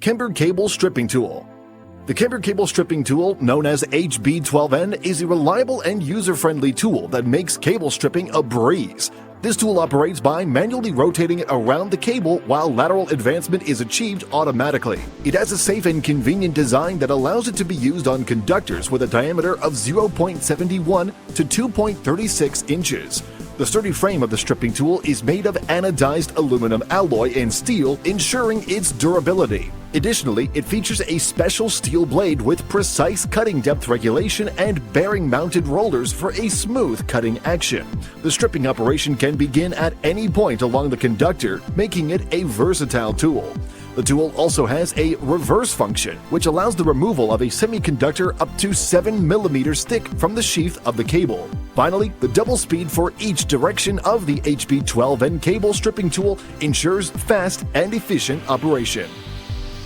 𝗕𝗀𝗃 Cable Stripping Tool. The 𝗕𝗀𝗃 Cable Stripping Tool, known as HB12N, is a reliable and user-friendly tool that makes cable stripping a breeze. This tool operates by manually rotating it around the cable while lateral advancement is achieved automatically. It has a safe and convenient design that allows it to be used on conductors with a diameter of 0.71 to 2.36 inches. The sturdy frame of the stripping tool is made of anodized aluminum alloy and steel, ensuring its durability. Additionally, it features a special steel blade with precise cutting depth regulation and bearing-mounted rollers for a smooth cutting action. The stripping operation can begin at any point along the conductor, making it a versatile tool. The tool also has a reverse function, which allows the removal of a semiconductor up to 7 millimeters thick from the sheath of the cable. Finally, the double speed for each direction of the HB12N cable stripping tool ensures fast and efficient operation.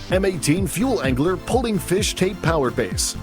M18 Fuel Angler Pulling Fish Tape Powered Base.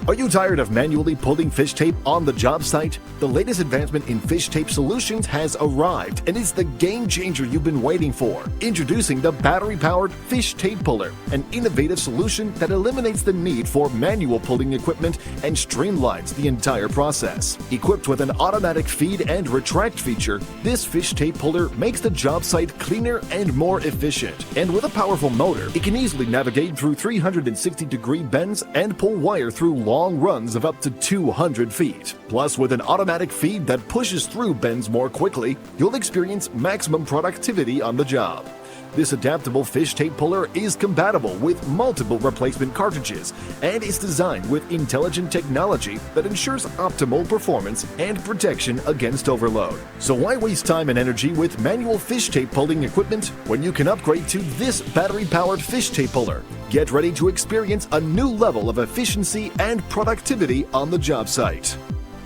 Are you tired of manually pulling fish tape on the job site? The latest advancement in fish tape solutions has arrived, and it's the game changer you've been waiting for. Introducing the battery-powered Fish Tape Puller, an innovative solution that eliminates the need for manual pulling equipment and streamlines the entire process. Equipped with an automatic feed and retract feature, this fish tape puller makes the job site cleaner and more efficient. And with a powerful motor, it can easily navigate through 360-degree bends and pull wire through long runs of up to 200 feet. Plus, with an automatic feed that pushes through bends more quickly, you'll experience maximum productivity on the job. This adaptable fish tape puller is compatible with multiple replacement cartridges and is designed with intelligent technology that ensures optimal performance and protection against overload. So why waste time and energy with manual fish tape pulling equipment when you can upgrade to this battery-powered fish tape puller? Get ready to experience a new level of efficiency and productivity on the job site.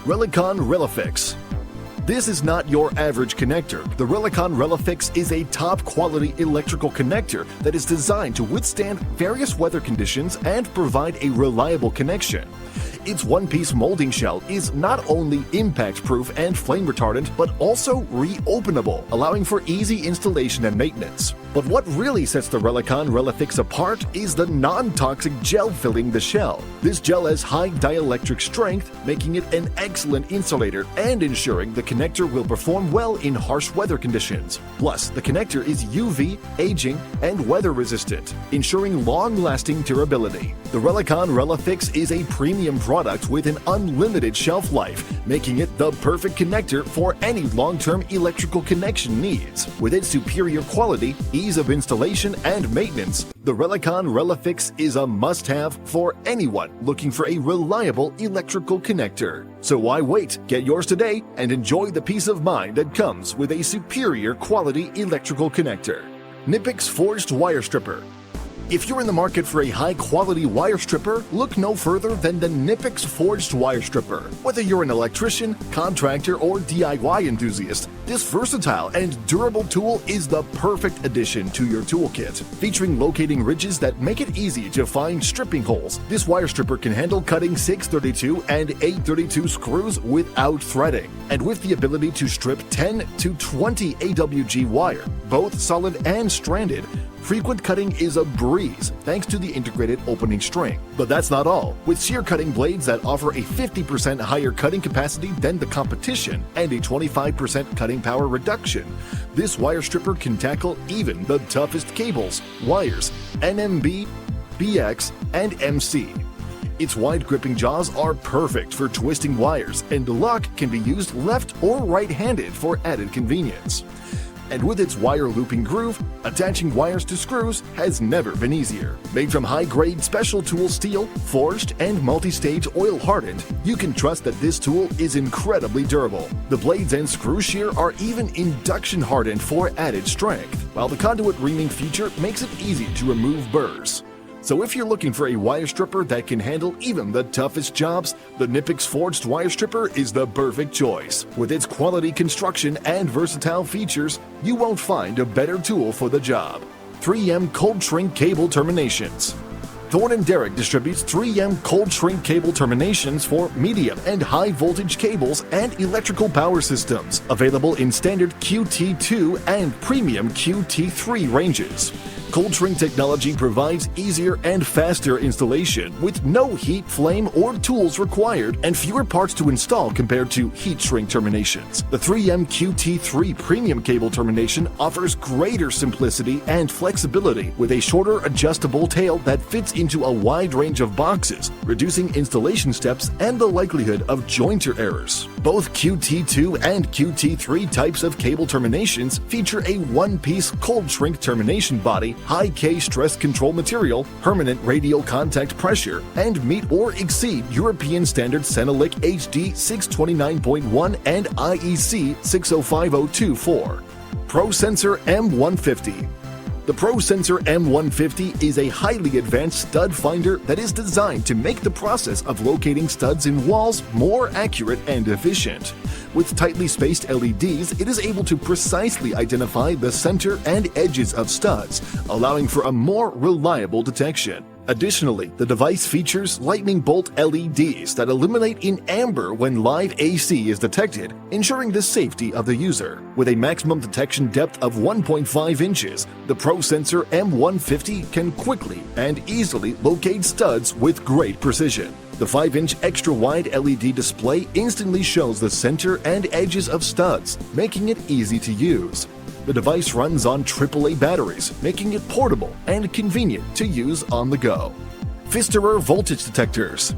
Relicon Relifix. This is not your average connector. The Relicon Relifix is a top-quality electrical connector that is designed to withstand various weather conditions and provide a reliable connection. Its one-piece molding shell is not only impact-proof and flame-retardant, but also reopenable, allowing for easy installation and maintenance. But what really sets the Relicon Relifix apart is the non-toxic gel filling the shell. This gel has high dielectric strength, making it an excellent insulator and ensuring the connector will perform well in harsh weather conditions. Plus, the connector is UV, aging, and weather-resistant, ensuring long-lasting durability. The Relicon Relifix is a premium product with an unlimited shelf life, making it the perfect connector for any long-term electrical connection needs. With its superior quality, ease of installation, and maintenance, the Relicon Relifix is a must-have for anyone looking for a reliable electrical connector. So why wait? Get yours today and enjoy the peace of mind that comes with a superior quality electrical connector. Knipex Forged Wire Stripper. If you're in the market for a high-quality wire stripper, look no further than the Knipex Forged Wire Stripper. Whether you're an electrician, contractor, or DIY enthusiast, this versatile and durable tool is the perfect addition to your toolkit. Featuring locating ridges that make it easy to find stripping holes, this wire stripper can handle cutting 632 and 832 screws without threading. And with the ability to strip 10 to 20 AWG wire, both solid and stranded, frequent cutting is a breeze thanks to the integrated opening string. But that's not all. With shear cutting blades that offer a 50% higher cutting capacity than the competition and a 25% cutting power reduction, this wire stripper can tackle even the toughest cables, wires, NMB, BX, and MC. Its wide gripping jaws are perfect for twisting wires, and the lock can be used left or right-handed for added convenience. And with its wire looping groove, attaching wires to screws has never been easier. Made from high-grade special tool steel, forged and multi-stage oil hardened, you can trust that this tool is incredibly durable. The blades and screw shear are even induction hardened for added strength, while the conduit reaming feature makes it easy to remove burrs. So if you're looking for a wire stripper that can handle even the toughest jobs, the Knipex Forged Wire Stripper is the perfect choice. With its quality construction and versatile features, you won't find a better tool for the job. 3M Cold Shrink Cable Terminations. Thorn & Derrick distributes 3M cold shrink cable terminations for medium and high voltage cables and electrical power systems, available in standard QT2 and premium QT3 ranges. Cold shrink technology provides easier and faster installation with no heat, flame, or tools required and fewer parts to install compared to heat shrink terminations. The 3M QT3 premium cable termination offers greater simplicity and flexibility with a shorter adjustable tail that fits into a wide range of boxes, reducing installation steps and the likelihood of jointer errors. Both QT2 and QT3 types of cable terminations feature a one-piece cold shrink termination body, high K stress control material, permanent radial contact pressure, and meet or exceed European standard Senelec HD 629.1 and IEC 60502-4. ProSensor M150. The ProSensor M150 is a highly advanced stud finder that is designed to make the process of locating studs in walls more accurate and efficient. With tightly spaced LEDs, it is able to precisely identify the center and edges of studs, allowing for a more reliable detection. Additionally, the device features lightning bolt LEDs that illuminate in amber when live AC is detected, ensuring the safety of the user. With a maximum detection depth of 1.5 inches, the ProSensor M150 can quickly and easily locate studs with great precision. The 5-inch extra-wide LED display instantly shows the center and edges of studs, making it easy to use. The device runs on AAA batteries, making it portable and convenient to use on the go. 𝗧𝗏 voltage detectors.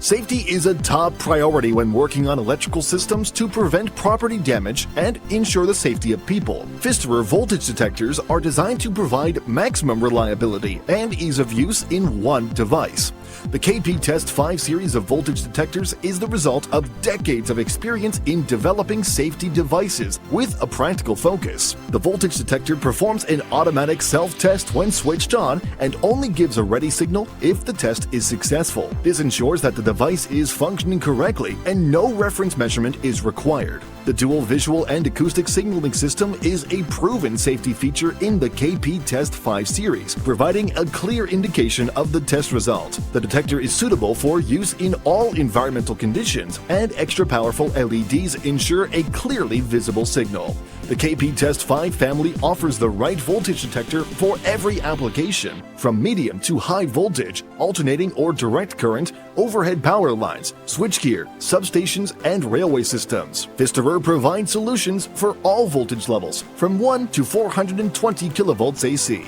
Safety is a top priority when working on electrical systems to prevent property damage and ensure the safety of people. 𝗧𝗏 voltage detectors are designed to provide maximum reliability and ease of use in one device. The KP Test 5 series of voltage detectors is the result of decades of experience in developing safety devices with a practical focus. The voltage detector performs an automatic self-test when switched on and only gives a ready signal if the test is successful. This ensures that the device is functioning correctly and no reference measurement is required. The dual visual and acoustic signaling system is a proven safety feature in the KP Test 5 series, providing a clear indication of the test result. The detector is suitable for use in all environmental conditions, and extra powerful LEDs ensure a clearly visible signal. The KP Test 5 family offers the right voltage detector for every application, from medium to high voltage, alternating or direct current, overhead power lines, switchgear, substations, and railway systems. 𝗧𝗏 provides solutions for all voltage levels, from 1 to 420 kilovolts AC.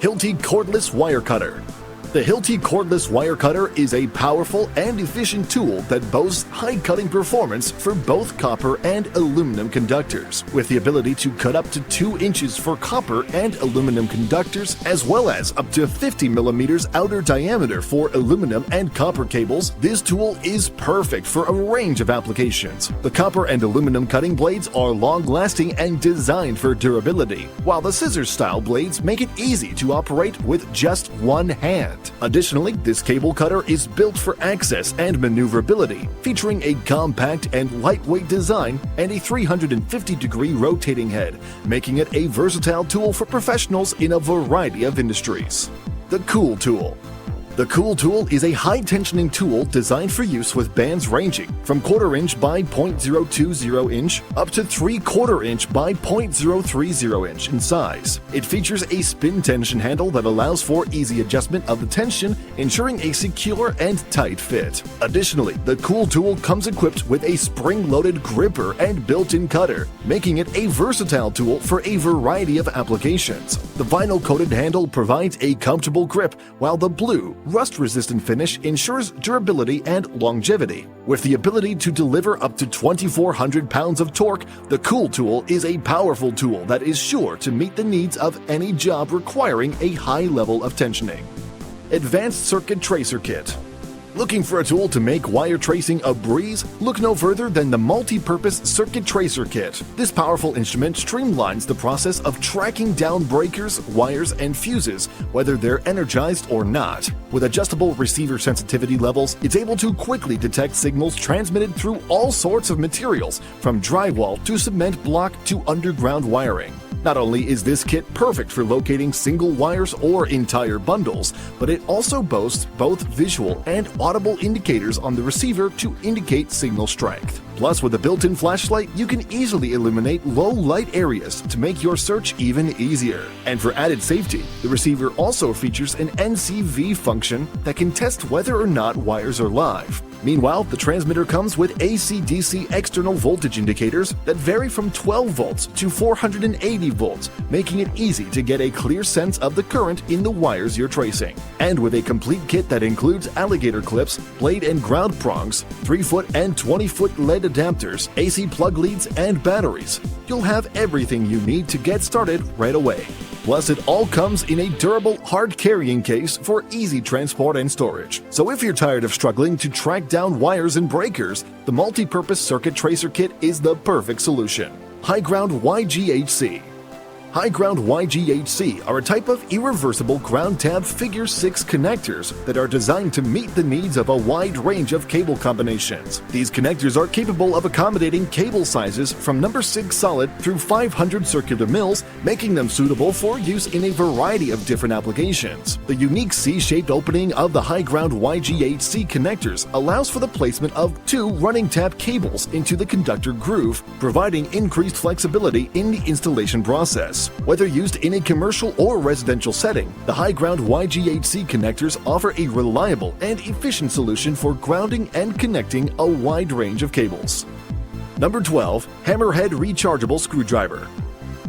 𝗘𝗀 cordless wire cutter. The 𝗘𝗀 cordless wire cutter is a powerful and efficient tool that boasts high cutting performance for both copper and aluminum conductors. With the ability to cut up to 2 inches for copper and aluminum conductors, as well as up to 50 millimeters outer diameter for aluminum and copper cables, this tool is perfect for a range of applications. The copper and aluminum cutting blades are long-lasting and designed for durability, while the scissors-style blades make it easy to operate with just one hand. Additionally, this cable cutter is built for access and maneuverability, featuring a compact and lightweight design and a 350-degree rotating head, making it a versatile tool for professionals in a variety of industries. The Cool Tool. The Cool Tool is a high-tensioning tool designed for use with bands ranging from 1/4 inch by 0.020 inch up to 3/4 inch by 0.030 inch in size. It features a spin tension handle that allows for easy adjustment of the tension, ensuring a secure and tight fit. Additionally, the Cool Tool comes equipped with a spring-loaded gripper and built-in cutter, making it a versatile tool for a variety of applications. The vinyl-coated handle provides a comfortable grip, while the blue, rust-resistant finish ensures durability and longevity. With the ability to deliver up to 2,400 pounds of torque, the Cool Tool is a powerful tool that is sure to meet the needs of any job requiring a high level of tensioning. Advanced Circuit Tracer Kit. Looking for a tool to make wire tracing a breeze? Look no further than the Multi-Purpose Circuit Tracer Kit. This powerful instrument streamlines the process of tracking down breakers, wires, and fuses, whether they're energized or not. With adjustable receiver sensitivity levels, it's able to quickly detect signals transmitted through all sorts of materials, from drywall to cement block to underground wiring. Not only is this kit perfect for locating single wires or entire bundles, but it also boasts both visual and audible indicators on the receiver to indicate signal strength. Plus, with a built-in flashlight, you can easily illuminate low-light areas to make your search even easier. And for added safety, the receiver also features an NCV function that can test whether or not wires are live. Meanwhile, the transmitter comes with AC/DC external voltage indicators that vary from 12 volts to 480 volts, making it easy to get a clear sense of the current in the wires you're tracing. And with a complete kit that includes alligator clips, blade and ground prongs, 3-foot and 20-foot LED adapters, AC plug leads, and batteries, you'll have everything you need to get started right away. Plus, it all comes in a durable, hard-carrying case for easy transport and storage. So if you're tired of struggling to track down wires and breakers, the multi-purpose circuit tracer kit is the perfect solution. High-ground 𝗥𝗘𝗟𝗏. High-ground 𝗥𝗘𝗟𝗏 are a type of irreversible ground tab figure 6 connectors that are designed to meet the needs of a wide range of cable combinations. These connectors are capable of accommodating cable sizes from number 6 solid through 500 circular mils, making them suitable for use in a variety of different applications. The unique C-shaped opening of the high-ground 𝗥𝗘𝗟𝗏 connectors allows for the placement of 2 running tab cables into the conductor groove, providing increased flexibility in the installation process. Whether used in a commercial or residential setting, the high-ground 𝗥𝗘𝗟𝗏 connectors offer a reliable and efficient solution for grounding and connecting a wide range of cables. Number 12. Hammerhead Rechargeable Screwdriver.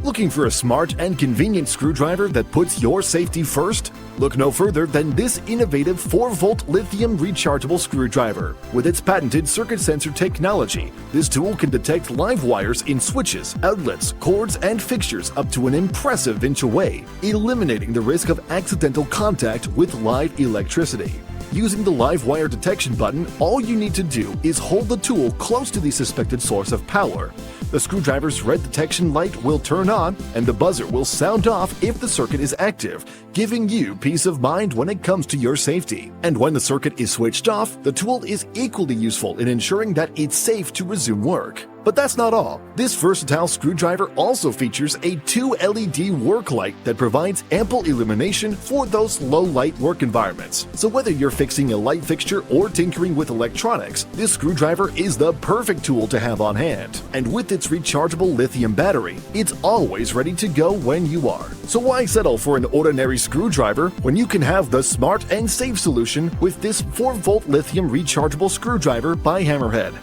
Looking for a smart and convenient screwdriver that puts your safety first? Look no further than this innovative 4-volt lithium rechargeable screwdriver. With its patented circuit sensor technology, this tool can detect live wires in switches, outlets, cords, and fixtures up to an impressive inch away, eliminating the risk of accidental contact with live electricity. Using the live wire detection button, all you need to do is hold the tool close to the suspected source of power. The screwdriver's red detection light will turn on, and the buzzer will sound off if the circuit is active, giving you peace of mind when it comes to your safety. And when the circuit is switched off, the tool is equally useful in ensuring that it's safe to resume work. But that's not all. This versatile screwdriver also features a 2 LED work light that provides ample illumination for those low-light work environments. So whether you're fixing a light fixture or tinkering with electronics, this screwdriver is the perfect tool to have on hand. And with its rechargeable lithium battery, it's always ready to go when you are. So why settle for an ordinary screwdriver when you can have the smart and safe solution with this 4-volt lithium rechargeable screwdriver by Hammerhead?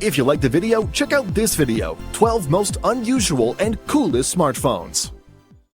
If you liked the video, check out this video, 12 most unusual and coolest smartphones.